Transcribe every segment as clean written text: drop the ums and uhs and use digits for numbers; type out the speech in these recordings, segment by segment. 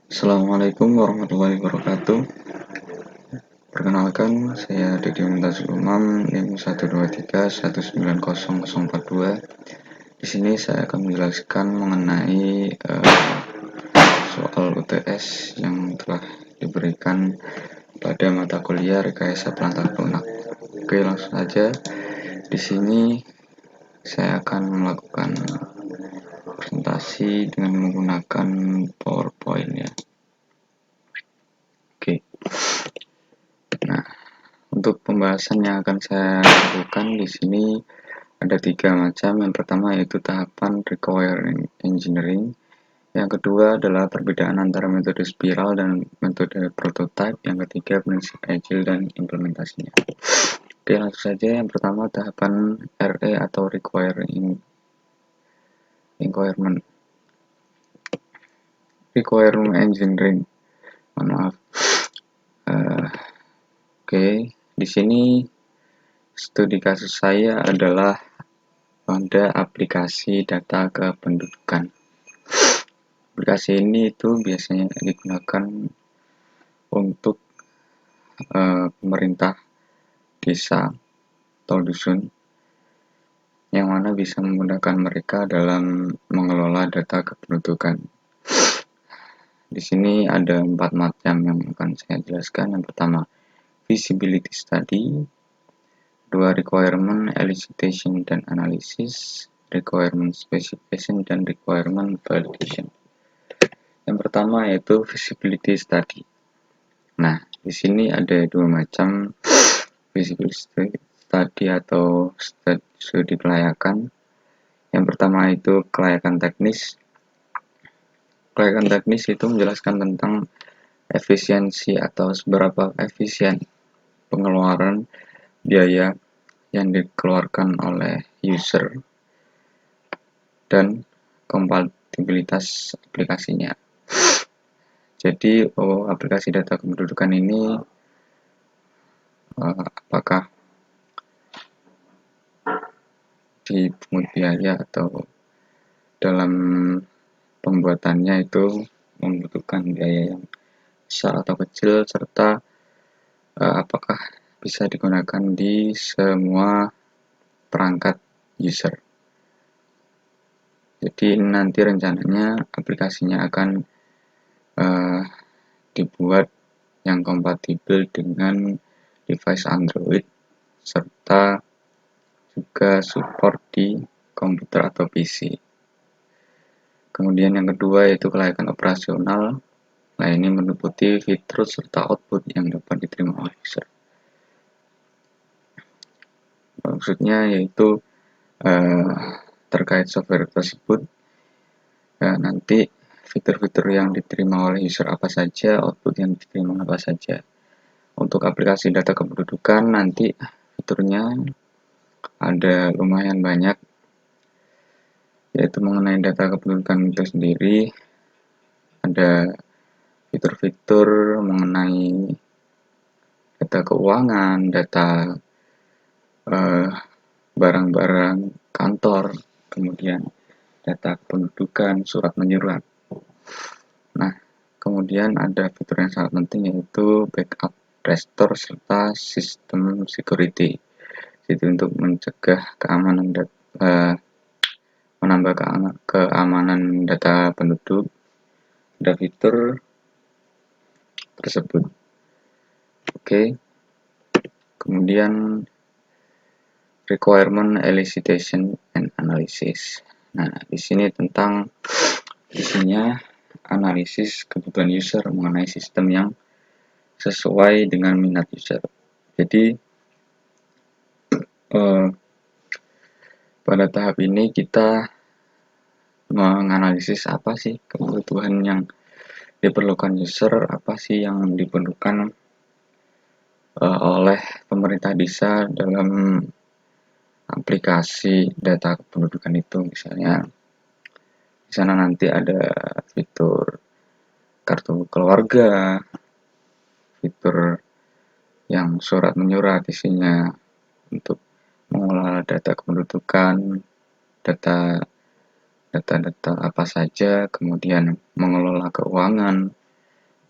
Assalamualaikum warahmatullahi wabarakatuh. Perkenalkan, saya Didi Mumtaz Umam, NIM 123190042. Di sini saya akan menjelaskan mengenai soal UTS yang telah diberikan pada mata kuliah Rekayasa Perangkat Lunak. Oke, langsung saja. Di sini saya akan melakukan presentasi dengan menggunakan PowerPoint ya. Oke. Nah, untuk pembahasan yang akan saya lakukan di sini ada 3 macam. Yang pertama yaitu tahapan requiring engineering. Yang kedua adalah perbedaan antara metode spiral dan metode prototype. Yang ketiga prinsip agile dan implementasinya. Oke, langsung saja. Yang pertama tahapan RE atau requirement engineering. Mohon maaf. Oke, di sini studi kasus saya adalah pada aplikasi data kependudukan. Aplikasi ini itu biasanya digunakan untuk pemerintah desa atau dusun yang mana bisa menggunakan mereka dalam mengelola data kependudukan. Di sini ada 4 macam yang akan saya jelaskan. Yang pertama, feasibility study. Kedua, requirement elicitation dan analysis, requirement specification dan requirement validation. Yang pertama yaitu feasibility study. Nah, di sini ada 2 macam feasibility study atau studi kelayakan. Yang pertama itu kelayakan teknis. Kelayakan teknis itu menjelaskan tentang efisiensi atau seberapa efisien pengeluaran biaya yang dikeluarkan oleh user dan kompatibilitas aplikasinya. Jadi aplikasi data kependudukan ini apakah dipungut biaya atau dalam pembuatannya itu membutuhkan biaya yang besar atau kecil, serta apakah bisa digunakan di semua perangkat user. Jadi nanti rencananya aplikasinya akan dibuat yang kompatibel dengan device Android serta juga support di komputer atau PC. Kemudian yang kedua yaitu kelayakan operasional. Nah, ini meliputi fitur serta output yang dapat diterima oleh user. Maksudnya yaitu terkait software tersebut, nanti fitur-fitur yang diterima oleh user apa saja, output yang diterima apa saja. Untuk aplikasi data kependudukan nanti fiturnya ada lumayan banyak, yaitu mengenai data kependudukan itu sendiri. Ada fitur-fitur mengenai data keuangan, data barang-barang kantor, kemudian data kependudukan, surat menyurat. Nah, kemudian ada fitur yang sangat penting yaitu backup, restore, serta sistem security. Jadi untuk mencegah keamanan menambah keamanan data penduduk, ada fitur tersebut. Oke. Kemudian requirement elicitation and analysis. Nah, di sini tentang isinya analisis kebutuhan user mengenai sistem yang sesuai dengan minat user. Jadi pada tahap ini kita menganalisis apa sih kebutuhan yang diperlukan user, apa sih yang diperlukan oleh pemerintah desa dalam aplikasi data kependudukan itu. Misalnya di sana nanti ada fitur kartu keluarga, fitur yang surat menyurat isinya untuk mengelola data kependudukan, data apa saja, kemudian mengelola keuangan,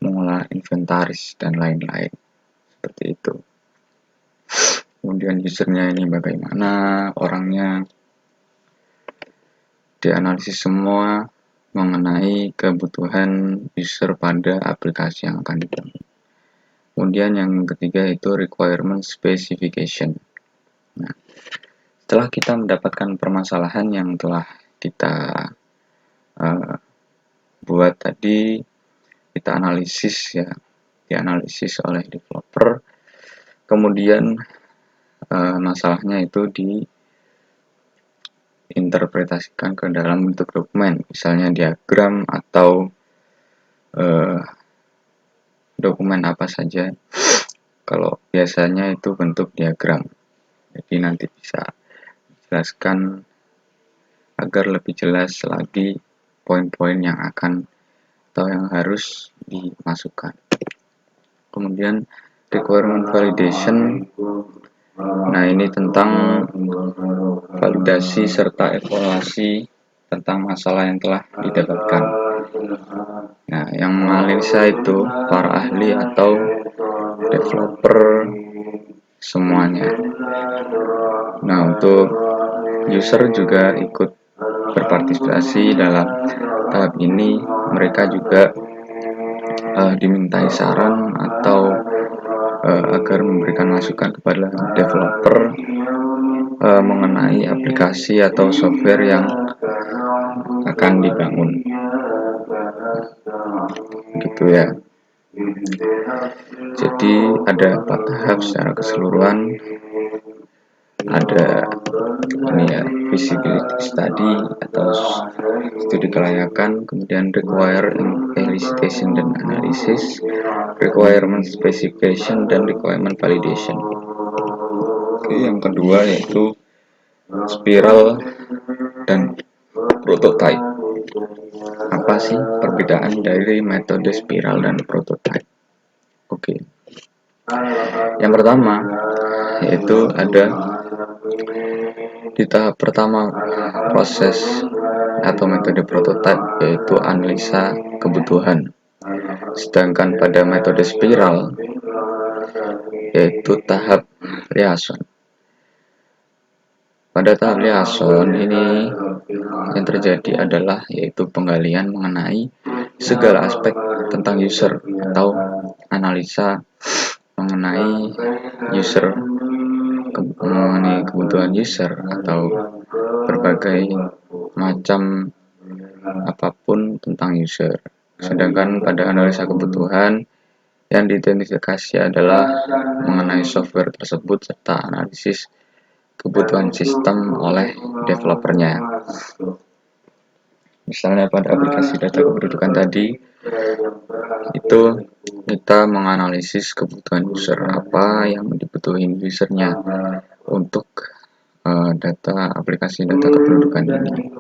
mengolah inventaris, dan lain-lain. Seperti itu. Kemudian usernya ini bagaimana, orangnya, dianalisis semua mengenai kebutuhan user pada aplikasi yang akan dibangun. Kemudian yang ketiga itu requirement specification. Nah, setelah kita mendapatkan permasalahan yang telah kita buat tadi, kita analisis ya, dianalisis oleh developer. Kemudian masalahnya itu diinterpretasikan ke dalam bentuk dokumen, misalnya diagram atau dokumen apa saja. Kalau biasanya itu bentuk diagram, jadi nanti bisa jelaskan agar lebih jelas lagi poin-poin yang akan atau yang harus dimasukkan. Kemudian requirement validation. Nah, ini tentang validasi serta evaluasi tentang masalah yang telah didapatkan. Nah, yang menganalisa itu para ahli atau developer semuanya. Nah, untuk user juga ikut berpartisipasi dalam tahap ini. Mereka juga dimintai saran atau agar memberikan masukan kepada developer mengenai aplikasi atau software yang akan dibangun. Gitu ya. Jadi ada 4 tahap secara keseluruhan. Ada ini ya, feasibility study atau studi kelayakan, kemudian require elicitation dan analysis, requirement specification, dan requirement validation. Oke, yang kedua yaitu spiral dan prototype. Apa sih perbedaan dari metode spiral dan prototype? Oke. Yang pertama yaitu ada di tahap pertama proses atau metode prototype, yaitu analisa kebutuhan. Sedangkan pada metode spiral yaitu tahap liaison. Pada tahap liaison ini yang terjadi adalah yaitu penggalian mengenai segala aspek tentang user atau analisa mengenai user, mengenai kebutuhan user atau berbagai macam apapun tentang user. Sedangkan pada analisa kebutuhan yang diidentifikasi adalah mengenai software tersebut serta analisis kebutuhan sistem oleh developernya. Misalnya pada aplikasi data kependudukan tadi, itu kita menganalisis kebutuhan user, apa yang dibutuhin usernya untuk data aplikasi data kependudukan ini.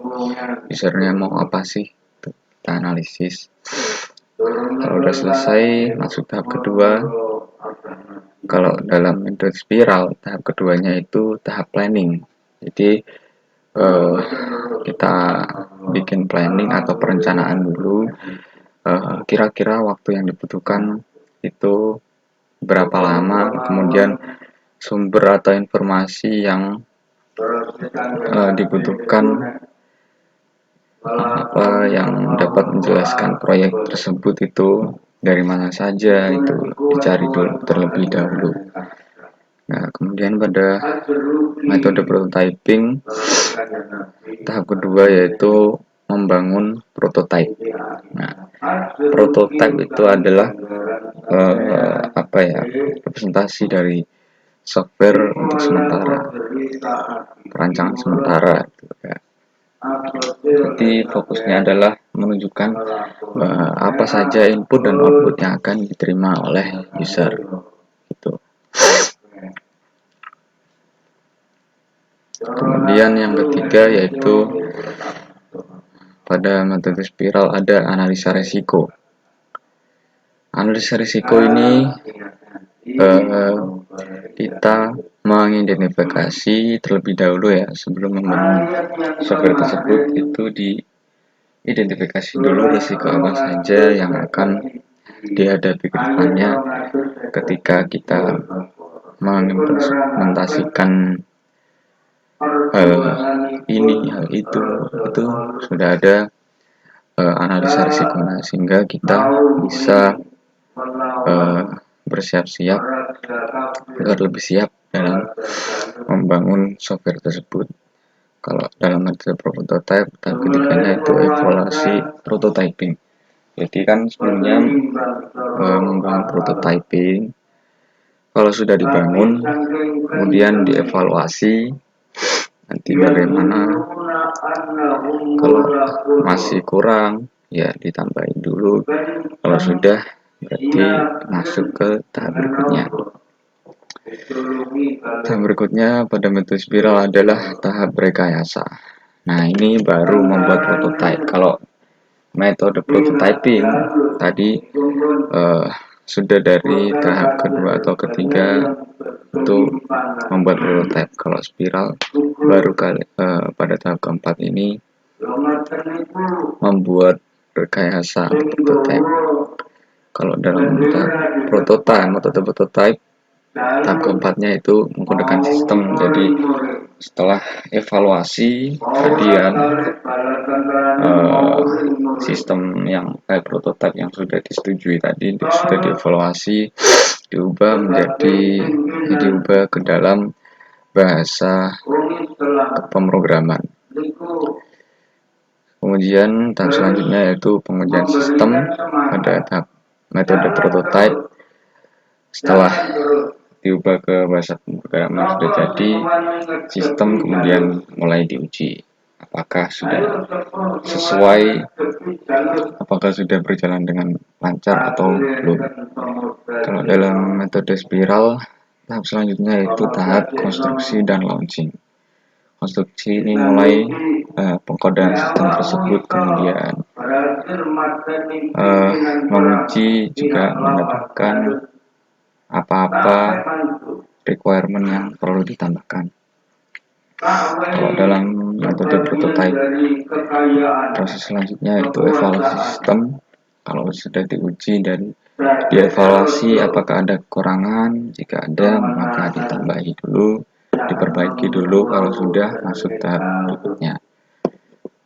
Usernya mau apa sih? Kita analisis. Kalau udah selesai, masuk tahap kedua. Kalau dalam metode spiral, tahap keduanya itu tahap planning. Jadi kita bikin planning atau perencanaan dulu, kira-kira waktu yang dibutuhkan itu berapa lama, kemudian sumber atau informasi yang dibutuhkan apa yang dapat menjelaskan proyek tersebut itu dari mana saja, itu dicari dulu terlebih dahulu. Nah, kemudian pada metode prototyping tahap kedua yaitu membangun prototype. Nah, prototype itu adalah representasi dari software untuk sementara, perancangan sementara gitu ya. Jadi fokusnya adalah menunjukkan apa saja input dan output yang akan diterima oleh user gitu. Kemudian yang ketiga yaitu pada metode spiral ada analisa risiko. Analisa risiko ini kita mengidentifikasi terlebih dahulu ya, sebelum membangun software tersebut itu diidentifikasi dulu risiko apa saja yang akan dihadapi ke depannya ketika kita mengimplementasikan hal ini, hal itu sudah ada analisa risikonya, sehingga kita bisa bersiap-siap agar lebih siap dalam membangun software tersebut. Kalau dalam metode prototype, tahap ketiganya itu evaluasi prototyping. Jadi kan sebelumnya membangun prototyping, kalau sudah dibangun, kemudian dievaluasi, nanti bagaimana. Kalau masih kurang, ya ditambahin dulu. Kalau sudah, berarti masuk ke tahap berikutnya. Tahap berikutnya pada metode spiral adalah tahap rekayasa. Nah, ini baru membuat prototype. Kalau metode prototyping tadi sudah dari tahap kedua atau ketiga itu membuat prototype. Kalau spiral baru pada tahap keempat ini membuat rekayasa prototype. Kalau dalam metode prototype tahap keempatnya itu menggunakan sistem. Jadi setelah evaluasi kajian sistem yang prototipe yang sudah disetujui tadi sudah dievaluasi, diubah ke dalam bahasa pemrograman. Kemudian tahap selanjutnya yaitu pengujian sistem pada tahap metode prototype. Setelah diubah ke bahasa pemrograman sudah jadi, sistem kemudian mulai diuji apakah sudah sesuai, apakah sudah berjalan dengan lancar atau belum. Kalau dalam metode spiral, tahap selanjutnya yaitu tahap konstruksi dan launching. Konstruksi ini mulai pengkodean sistem tersebut, kemudian menguji, juga menambahkan apa-apa requirement yang perlu ditambahkan. Kalau dalam metode prototype, proses selanjutnya yaitu evaluasi sistem. Kalau sudah diuji dan dievaluasi apakah ada kekurangan, jika ada maka ditambahi dulu, diperbaiki dulu. Kalau sudah masuk tahap berikutnya.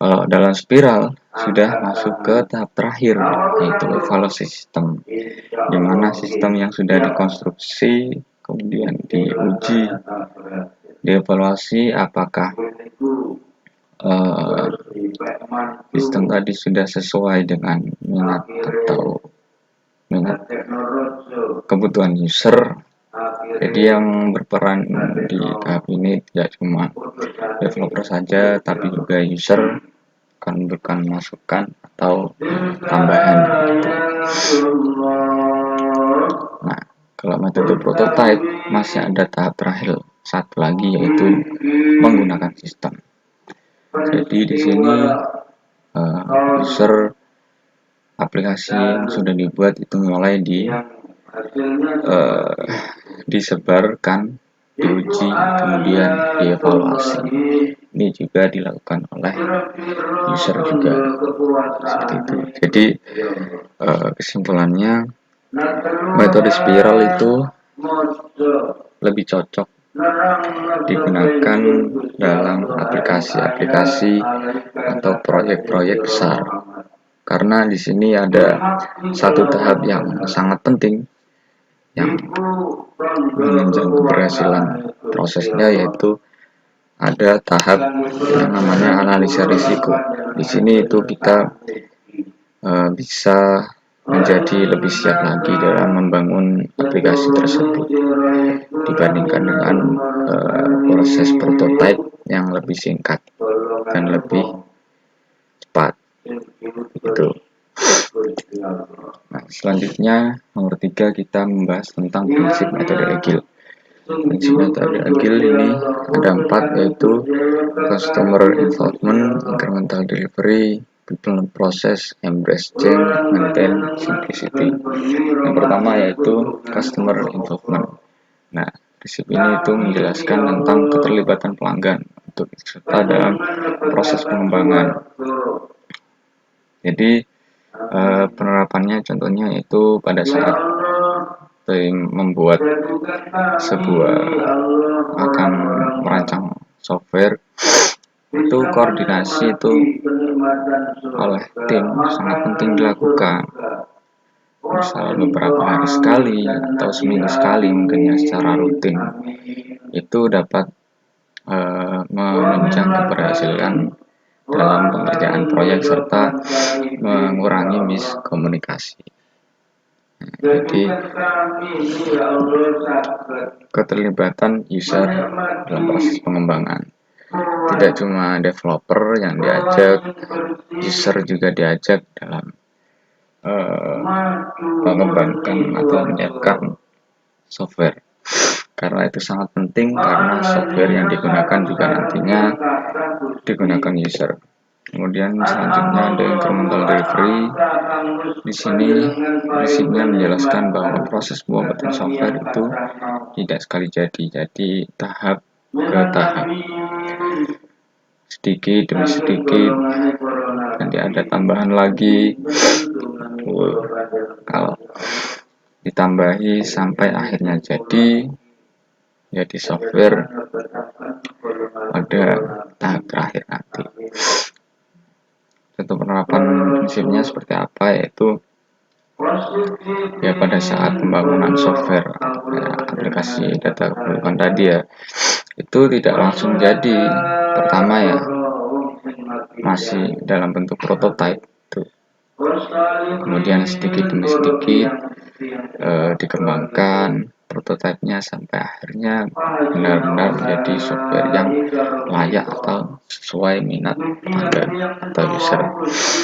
Kalau dalam spiral sudah masuk ke tahap terakhir yaitu evaluasi sistem, di mana sistem yang sudah dikonstruksi kemudian diuji, dievaluasi apakah sistem tadi sudah sesuai dengan minat kebutuhan user. Jadi yang berperan di tahap ini tidak cuma developer saja, tapi juga user akan memberikan masukan atau tambahan. Nah, kalau metode prototype masih ada tahap terakhir satu lagi yaitu menggunakan sistem. Jadi di sini user aplikasi yang sudah dibuat itu mulai disebarkan, diuji, kemudian dievaluasi. Ini juga dilakukan oleh user juga, seperti itu. Jadi kesimpulannya, metode spiral itu lebih cocok digunakan dalam aplikasi-aplikasi atau proyek-proyek besar, karena di sini ada satu tahap yang sangat penting yang menunjang keberhasilan prosesnya, yaitu ada tahap yang namanya analisa risiko. Di sini itu kita bisa menjadi lebih siap lagi dalam membangun aplikasi tersebut dibandingkan dengan proses prototype yang lebih singkat dan lebih cepat. Itu. Nah, selanjutnya nomor 3 kita membahas tentang prinsip metode agile. Prinsip metode agile ini ada 4, yaitu customer involvement, incremental delivery, people process, embrace change, maintain simplicity. Yang pertama yaitu customer involvement. Nah, prinsip ini itu menjelaskan tentang keterlibatan pelanggan untuk ikut serta dalam proses pengembangan. Jadi Penerapannya contohnya itu pada saat tim membuat sebuah akan merancang software, itu koordinasi itu oleh tim sangat penting dilakukan. Misal beberapa hari sekali atau seminggu sekali mungkin ya secara rutin, itu dapat menunjang keberhasilan dalam pengerjaan proyek serta mengurangi miskomunikasi. Jadi keterlibatan user dalam proses pengembangan, tidak cuma developer yang diajak, user juga diajak dalam mengembangkan atau menyiapkan software, karena itu sangat penting karena software yang digunakan juga nantinya digunakan user. Kemudian selanjutnya ada incremental delivery. Di sini prinsipnya menjelaskan bahwa proses pembuatan software itu tidak sekali jadi tahap ke tahap, sedikit demi sedikit, nanti ada tambahan lagi. Kalau ditambahi sampai akhirnya jadi software pada tahap terakhir nanti. Contoh penerapan prinsipnya seperti apa, yaitu ya pada saat pembangunan software aplikasi data kependudukan tadi ya, itu tidak langsung jadi. Pertama ya masih dalam bentuk prototype tuh. Kemudian sedikit demi sedikit dikembangkan prototipenya sampai akhirnya benar-benar menjadi software yang layak atau sesuai minat pelanggan atau user.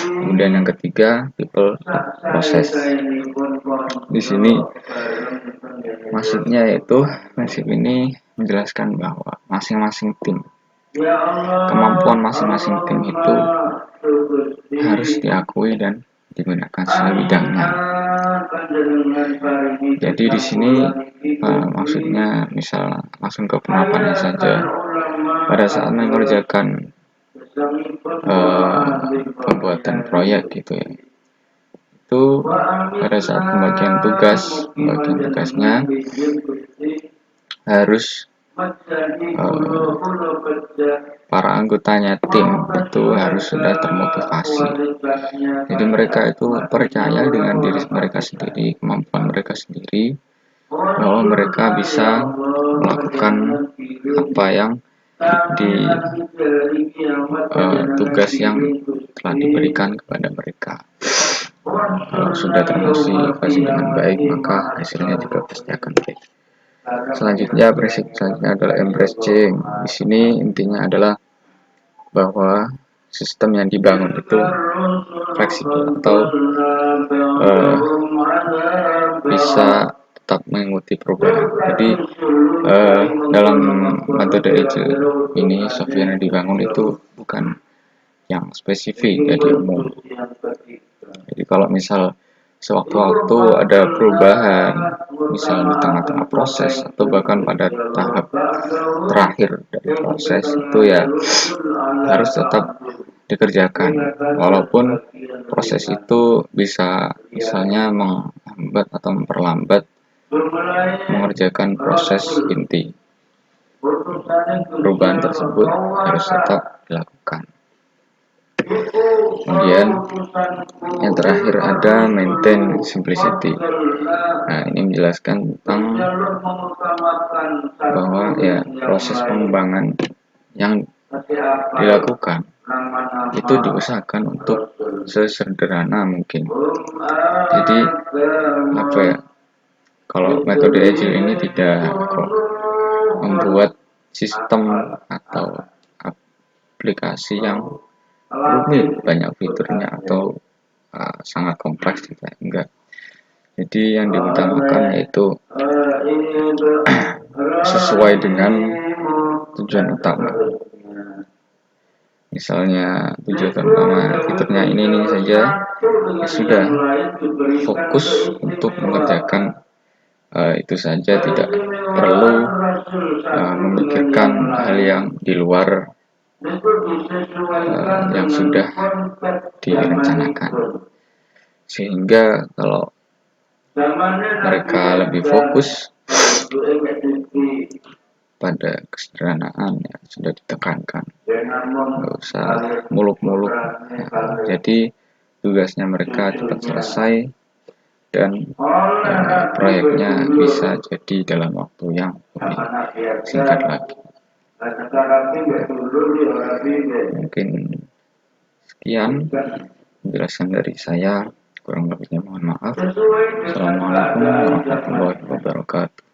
Kemudian yang ketiga, people proses. Di sini maksudnya yaitu prinsip ini menjelaskan bahwa masing-masing tim, kemampuan masing-masing tim itu harus diakui dan digunakan sesuai bidangnya. Jadi di sini maksudnya misal langsung ke penerapannya saja. Pada saat mengerjakan pembuatan proyek gitu ya, itu pada saat pembagian tugasnya harus para anggotanya tim itu harus sudah termotivasi. Jadi mereka itu percaya dengan diri mereka sendiri, kemampuan mereka sendiri, bahwa mereka bisa melakukan apa yang di tugas yang telah diberikan kepada mereka. Kalau sudah termotivasi dengan baik, maka hasilnya juga pasti akan baik. Selanjutnya, prinsip selanjutnya adalah embrace change. Di sini intinya adalah bahwa sistem yang dibangun itu fleksibel atau bisa tetap mengikuti perubahan. Jadi dalam metode agile ini software yang dibangun itu bukan yang spesifik, jadi umum. Jadi kalau misal sewaktu-waktu ada perubahan, misal di tengah-tengah proses atau bahkan pada tahap terakhir dari proses, itu ya harus tetap dikerjakan, walaupun proses itu bisa misalnya menghambat atau memperlambat mengerjakan proses inti. Perubahan tersebut harus tetap dilakukan. Kemudian yang terakhir ada maintain simplicity. Nah, ini menjelaskan tentang bahwa ya proses pengembangan yang dilakukan itu diusahakan untuk sesederhana mungkin. Jadi apa ya, kalau metode agile ini tidak membuat sistem atau aplikasi yang rumit, banyak fiturnya atau sangat kompleks juga enggak. Jadi yang diutamakan yaitu sesuai dengan tujuan utama. Misalnya tujuan utama fiturnya ini saja, ya sudah fokus untuk mengerjakan itu saja, tidak perlu memikirkan hal yang di luar yang sudah direncanakan. sehingga kalau mereka lebih fokus pada kesederhanaan yang sudah ditekankan, nggak usah muluk-muluk. Jadi tugasnya mereka cepat selesai dan proyeknya bisa jadi dalam waktu yang lebih singkat lagi. Mungkin sekian penjelasan dari saya, kurang lebihnya mohon maaf. Assalamualaikum warahmatullahi wabarakatuh.